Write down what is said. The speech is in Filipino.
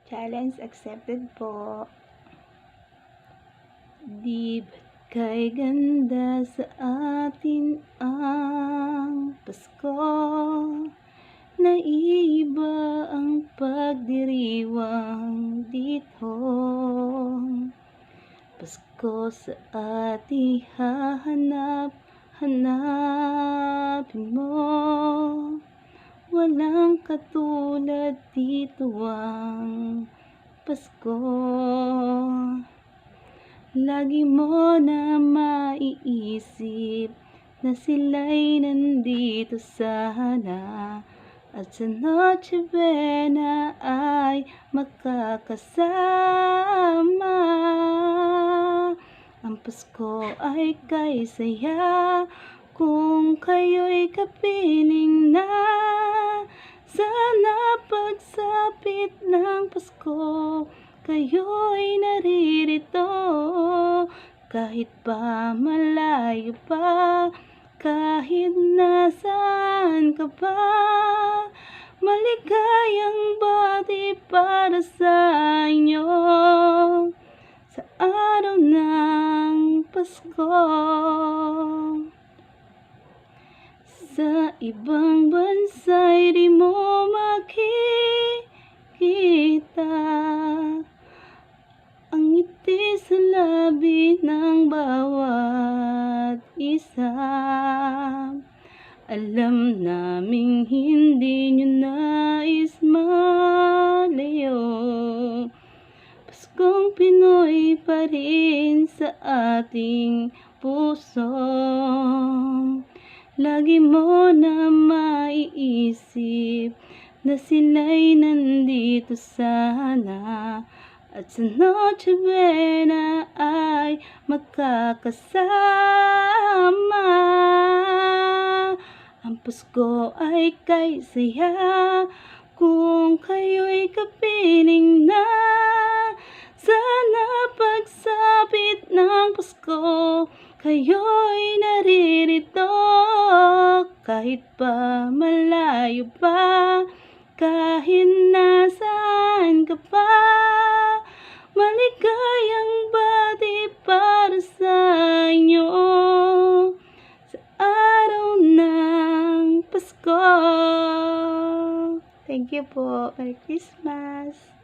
Challenge accepted po. Di ba't kay ganda sa atin ang Pasko? Naiiba ang pagdiriwang dito. Pasko sa ating hanapin mo. Walang katulad dito ang Pasko. Lagi mo na maiisip na sila'y nandito sana, at sa Noche Buena ay makakasama. Ang Pasko ay kay saya kung kayo'y kapiling na. Sana pagsapit ng Pasko, kayo'y naririto. Kahit pa malayo pa, kahit nasaan ka pa, maligayang bati para sa inyo sa araw ng Pasko. Sa ibang bansa'y di mo makikita ang ngiti sa labi ng bawat isa. Alam naming hindi nyo nais malayo. Paskong Pinoy pa rin sa ating puso. Lagi mo na maiisip na sila'y nandito sana, at sa Noche Buena ay makakasama. Ang Pasko ay kay saya kung kayo'y kapiling na. Sana pagsapit ng Pasko, kayo'y naririto. Kahit pa malayo pa, kahit nasaan ka pa, maligayang bati para sa inyo sa araw ng Pasko. Thank you po. Merry Christmas!